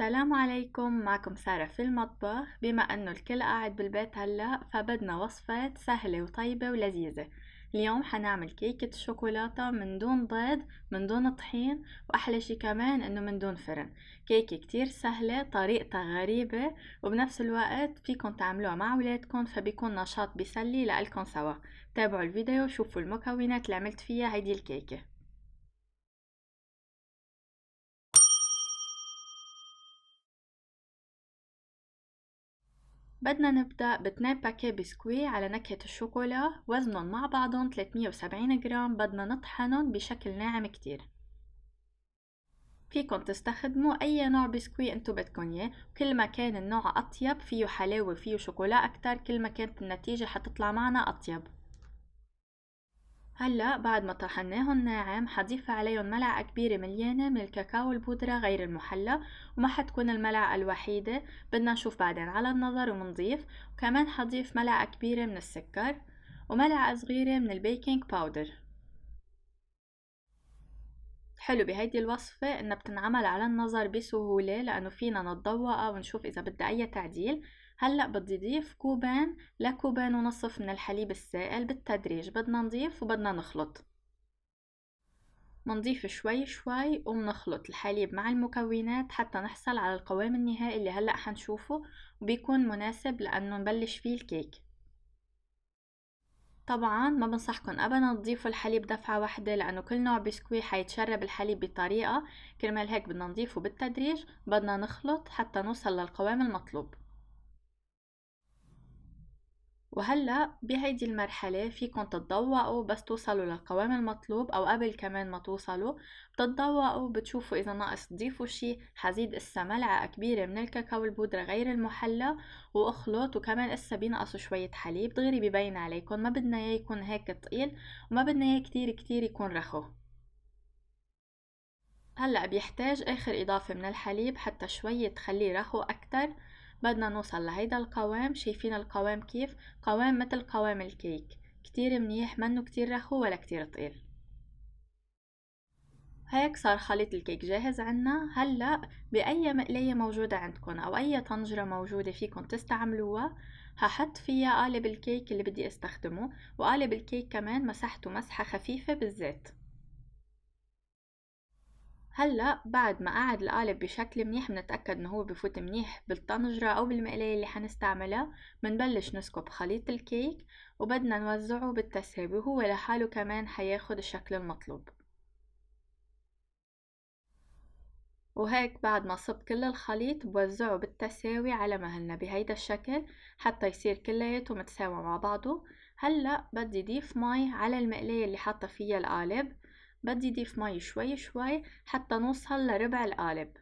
السلام عليكم، معكم سارة في المطبخ. بما أنه الكل قاعد بالبيت هلأ فبدنا وصفة سهلة وطيبة ولذيذة. اليوم حنعمل كيكة الشوكولاتة من دون بيض، من دون طحين، وأحلى شي كمان إنه من دون فرن. كيكة كتير سهلة، طريقتها غريبة، وبنفس الوقت فيكن تعملوها مع ولادكن فبيكون نشاط بيسلي لألكن سوا. تابعوا الفيديو وشوفوا المكونات اللي عملت فيها هيدي الكيكة. بدنا نبدأ باتنين باكيه بسكوي على نكهة الشوكولا، وزنهم مع بعضهم 370 جرام. بدنا نطحنهم بشكل ناعم كتير. فيكن تستخدموا أي نوع بسكوي انتو بدكن اياه، وكل ما كان النوع أطيب فيه حلاوة فيه شوكولا أكتر كل ما كانت النتيجة حتطلع معنا أطيب. هلأ بعد ما طحناهم ناعم حضيف عليهم ملعقة كبيرة مليانة من الكاكاو البودرة غير المحلى، وما حتكون الملعقة الوحيدة، بدنا نشوف بعدين على النظر ومنضيف. وكمان حضيف ملعقة كبيرة من السكر وملعقة صغيرة من البيكنج باودر. حلو بهيدي الوصفة انها بتنعمل على النظر بسهولة لانه فينا نتذوقها ونشوف اذا بدها اي تعديل. هلأ بدي ضيف كوبين لكوبين ونصف من الحليب السائل بالتدريج. بدنا نضيف وبدنا نخلط. منضيف شوي شوي ومنخلط الحليب مع المكونات حتى نحصل على القوام النهائي اللي هلأ حنشوفه، وبيكون مناسب لأنه نبلش فيه الكيك. طبعا ما بنصحكن ابدا تضيفوا الحليب دفعة واحدة لانه كل نوع بسكوي حيتشرب الحليب بطريقة، كرمال هيك بدنا نضيفه بالتدريج. بدنا نخلط حتى نوصل للقوام المطلوب. وهلأ بهيدي المرحلة فيكن تتذوقوا بس توصلوا للقوام المطلوب أو قبل كمان ما توصلوا. بتتذوقوا بتشوفوا إذا ناقص تضيفوا شي. حزيد إسا ملعقة كبيرة من الكاكاو البودرة غير المحلى وأخلط. وكمان إسا بينقصوا شوية حليب دغري ببين عليكم. ما بدنا إياه يكون هيك تقيل وما بدنا إياه كتير كتير يكون رخو. هلأ بيحتاج آخر إضافة من الحليب حتى شوي تخليه رخو أكتر. بدنا نوصل لهيدا القوام. شايفين القوام كيف؟ قوام مثل قوام الكيك، كتير منيح، منه كتير رخو ولا كتير تقيل. هيك صار خليط الكيك جاهز عنا. هلأ بأي مقلاية موجودة عندكن أو أي طنجرة موجودة فيكن تستعملوها هحط فيها قالب الكيك اللي بدي استخدمه. وقالب الكيك كمان مسحته مسحة خفيفة بالزيت. هلأ بعد ما قعد القالب بشكل منيح بنتأكد انه هو بفوت منيح بالطنجرة او بالمقلاية اللي حنستعملها. بنبلش نسكب خليط الكيك وبدنا نوزعه بالتساوي، وهو لحاله كمان حياخد الشكل المطلوب. وهيك بعد ما صب كل الخليط بوزعه بالتساوي على مهلنا بهيدا الشكل حتى يصير كلياته متساوي مع بعضه. هلأ بدي ضيف مي على المقلاية اللي حاطة فيها القالب. بدي ضيف مي شوي شوي حتى نوصل لربع القالب.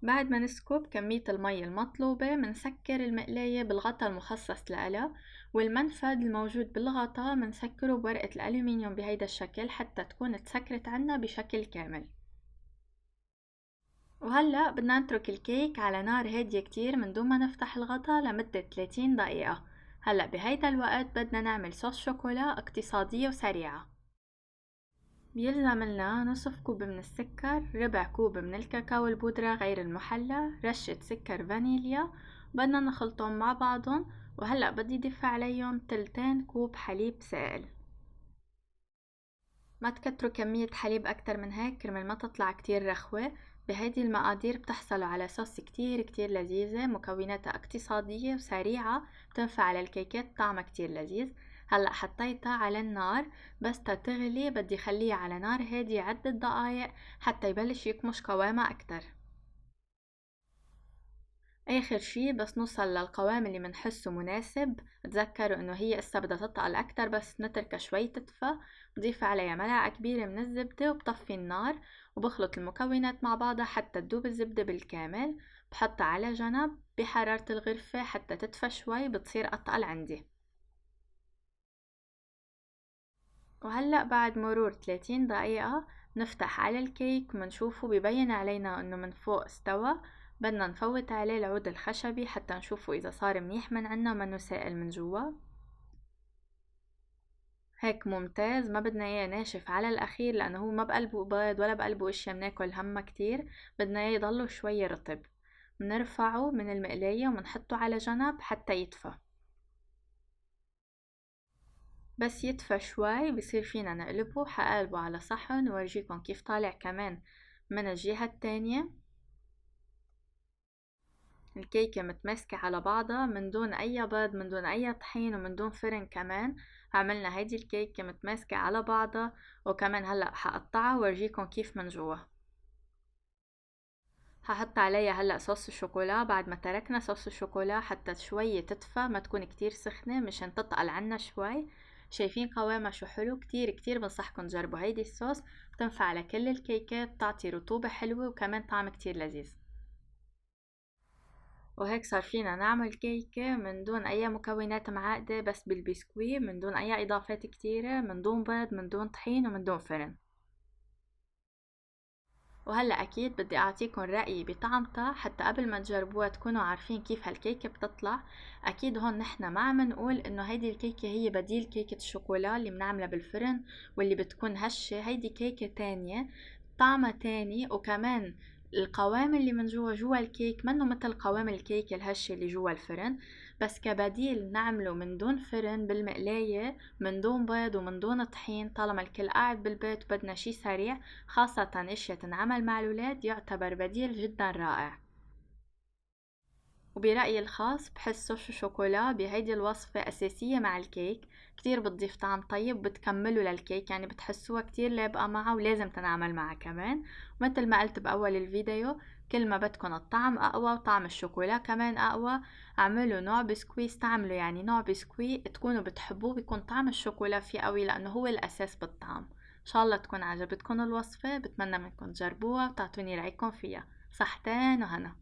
بعد ما نسكب كمية المي المطلوبة منسكر المقلاية بالغطا المخصص لها، والمنفذ الموجود بالغطا منسكره بورقة الألومنيوم بهيدا الشكل حتى تكون تسكرت عنا بشكل كامل. وهلأ بدنا نترك الكيك على نار هادية كتير من دون ما نفتح الغطا لمدة 30 دقيقة. هلأ بهيدا الوقت بدنا نعمل صوص شوكولا اقتصادية وسريعة. بيلزم لنا نصف كوب من السكر، ربع كوب من الكاكاو البودرة غير المحلى، رشة سكر فانيليا. بدنا نخلطهم مع بعضهم. وهلأ بدي ضيف عليهم تلتين كوب حليب سائل. ما تكتروا كمية حليب أكتر من هيك كرمال ما تطلع كتير رخوة. بهيدي المقادير بتحصلوا على صوص كتير كتير لذيذة، مكوناتها اقتصادية وسريعة، بتنفع على الكيكات، طعمها كتير لذيذ. هلأ حطيتها على النار بس تغلي بدي خليها على نار هادية عدة دقايق حتى يبلش يكمش قوامها أكتر. آخر شي بس نوصل للقوام اللي منحسه مناسب، تذكروا انه هي اسا بدها تتقل اكتر بس نتركها شوي تدفى. بضيف عليها ملعقة كبيرة من الزبدة وبطفي النار وبخلط المكونات مع بعضها حتى تدوب الزبدة بالكامل. بحطها على جنب بحرارة الغرفة حتى تدفى شوي بتصير اتقل عندي. وهلأ بعد مرور 30 دقيقة نفتح على الكيك منشوفه ببين علينا انه من فوق استوى. بدنا نفوت عليه العود الخشبي حتى نشوفه اذا صار منيح من عنا ومنه سائل من جوا. هيك ممتاز، ما بدنا اياه ناشف على الاخير لانه هو ما بقلبه بيض ولا بقلبه اشياء بناكل همها كتير. بدنا اياه يضله شوي رطب. بنرفعه من المقلاية وبنحطه على جنب حتى يدفى. بس يدفى شوي بصير فينا نقلبه. حقلبه على صحن وورجيكم كيف طالع كمان من الجهة التانية. الكيكة متماسكة على بعضها من دون أي بيض، من دون أي طحين، ومن دون فرن كمان. عملنا هيدي الكيكة متماسكة على بعضها. وكمان هلأ حقطعها وورجيكم كيف من جوا. هحط عليها هلأ صوص الشوكولا بعد ما تركنا صوص الشوكولا حتى شوي تدفى، ما تكون كتير سخنة مشان تتقل عنا شوي. شايفين قوامها شو حلو؟ كتير كتير بنصحكن تجربوا هيدي الصوص. بتنفع على كل الكيكات، بتعطي رطوبة حلوة وكمان طعم كتير لذيذ. وهيك صار فينا نعمل كيكة من دون أي مكونات معقدة، بس بالبسكويت من دون أي إضافات كتيرة، من دون بيض، من دون طحين، ومن دون فرن. وهلأ أكيد بدي أعطيكم رأيي بطعمتها حتى قبل ما تجربوها تكونوا عارفين كيف هالكيكة بتطلع. أكيد هون نحنا ما عم نقول إنه هيدي الكيكة هي بديل كيكة الشوكولا اللي بنعملها بالفرن واللي بتكون هشة. هيدي كيكة تانية، طعمها تاني، وكمان القوام اللي من جوا الكيك منه مثل قوام الكيك الهشة اللي جوا الفرن. بس كبديل نعمله من دون فرن بالمقلاية، من دون بيض ومن دون طحين، طالما الكل قاعد بالبيت وبدنا شي سريع، خاصة اشياء تنعمل مع الولاد، يعتبر بديل جدا رائع. وبرأيي الخاص بحس صوص الشوكولا بهيدي الوصفة أساسية مع الكيك. كتير بتضيف طعم طيب، بتكمله للكيك، يعني بتحسوها كتير لابقة معه ولازم تنعمل معها كمان. ومثل ما قلت بأول الفيديو، كل ما بدكن الطعم أقوى وطعم الشوكولا كمان أقوى، اعملوا نوع بسكوي، استعملوا يعني نوع بسكوي تكونوا بتحبوه بيكون طعم الشوكولا فيه قوي لأنه هو الأساس بالطعم. إن شاء الله تكون عجبتكن الوصفة، بتمنى منكم تجربوها وتعطوني رأيكم فيها. صحتين وهنا.